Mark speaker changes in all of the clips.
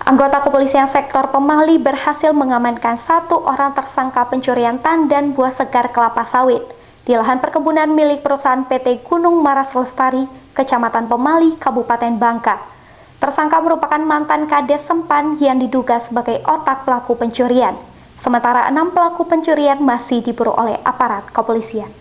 Speaker 1: Anggota kepolisian sektor Pemali berhasil mengamankan 1 orang tersangka pencurian tandan buah segar kelapa sawit di lahan perkebunan milik perusahaan PT Gunung Maras Lestari, Kecamatan Pemali, Kabupaten Bangka. Tersangka merupakan mantan Kades Sempan yang diduga sebagai otak pelaku pencurian. Sementara 6 pelaku pencurian masih diburu oleh aparat kepolisian.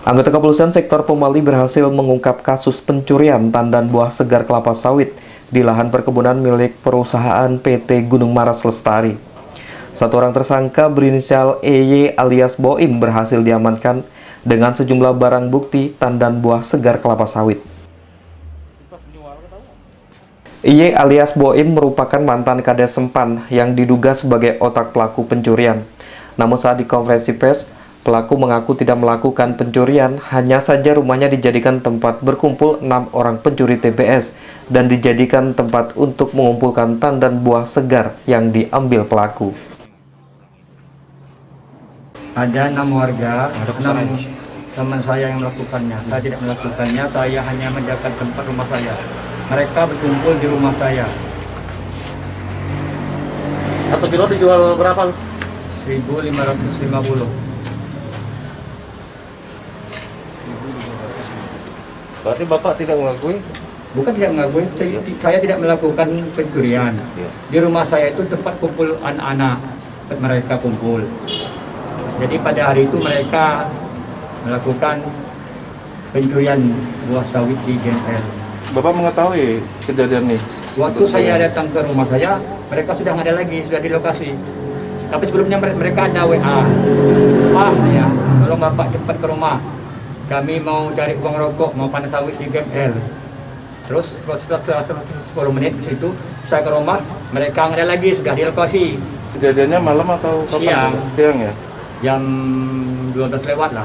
Speaker 2: Anggota kepolisian sektor Pemali berhasil mengungkap kasus pencurian tandan buah segar kelapa sawit di lahan perkebunan milik perusahaan PT Gunung Maras Lestari. 1 orang tersangka berinisial EY alias Boim berhasil diamankan dengan sejumlah barang bukti tandan buah segar kelapa sawit. EY alias Boim merupakan mantan Kades Sempan yang diduga sebagai otak pelaku pencurian. Namun saat di konferensi pers, pelaku mengaku tidak melakukan pencurian, hanya saja rumahnya dijadikan tempat berkumpul 6 orang pencuri TBS dan dijadikan tempat untuk mengumpulkan tandan buah segar yang diambil pelaku.
Speaker 3: Ada 6 warga, 6 teman saya yang melakukannya. Saya tidak melakukannya, saya hanya menjaga tempat rumah saya. Mereka berkumpul di rumah saya.
Speaker 4: 1 kilo dijual berapa?
Speaker 3: 1.550.
Speaker 4: Berarti Bapak tidak mengakui?
Speaker 3: Bukan tidak mengakui, saya tidak melakukan pencurian. Di rumah saya itu tempat kumpul anak-anak, tempat mereka kumpul. Jadi pada hari itu mereka melakukan pencurian buah sawit di GML.
Speaker 4: Bapak mengetahui kejadian ini?
Speaker 3: Waktu saya datang ke rumah saya, mereka sudah nggak ada lagi, sudah di lokasi. Tapi sebelumnya mereka ada WA. Pak, ya, tolong Bapak cepat ke rumah. Kami mau cari uang rokok, mau panen sawit di GML. Terus setelah 10 menit ke situ, saya ke rumah, mereka nggak ada lagi, sudah di lokasi.
Speaker 4: Kejadiannya malam atau kapan?
Speaker 3: Siang.
Speaker 4: Siang ya?
Speaker 3: Jam 12 lewat lah,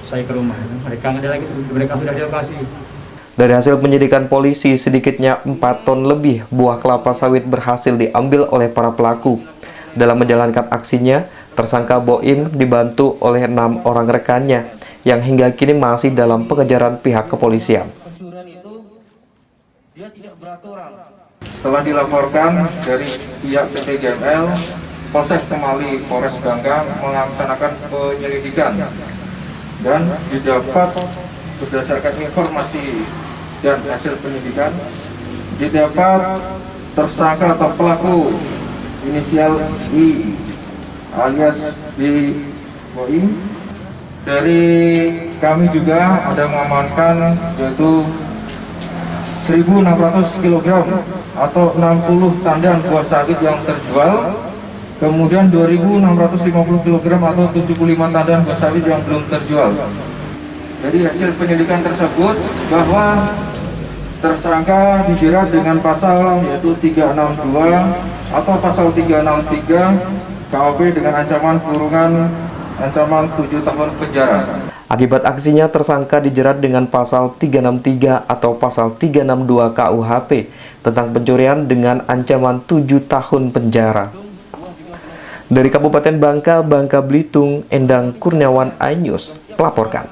Speaker 3: saya ke rumah. Mereka nggak ada lagi, mereka sudah di lokasi.
Speaker 2: Dari hasil penyidikan polisi, sedikitnya 4 ton lebih buah kelapa sawit berhasil diambil oleh para pelaku. Dalam menjalankan aksinya, tersangka Boim dibantu oleh 6 orang rekannya yang hingga kini masih dalam pengejaran pihak kepolisian.
Speaker 5: Setelah dilaporkan dari pihak PT GML, Polsek Pemali Polres Bangka melaksanakan penyelidikan dan didapat berdasarkan informasi dan hasil penyidikan didapat tersangka atau pelaku inisial I alias B Boim. Dari kami juga ada mengamankan yaitu 1.600 kg atau 60 tandan buah sawit yang terjual, kemudian 2.650 kg atau 75 tandan buah sawit yang belum terjual. Dari hasil penyelidikan tersebut bahwa tersangka dijerat dengan pasal yaitu 362 atau pasal 363 KUP dengan ancaman kurungan ancaman 7 tahun penjara.
Speaker 2: Akibat aksinya, tersangka dijerat dengan pasal 363 atau pasal 362 KUHP tentang pencurian dengan ancaman 7 tahun penjara. Dari Kabupaten Bangka, Bangka Belitung, Endang Kurniawan, iNews melaporkan.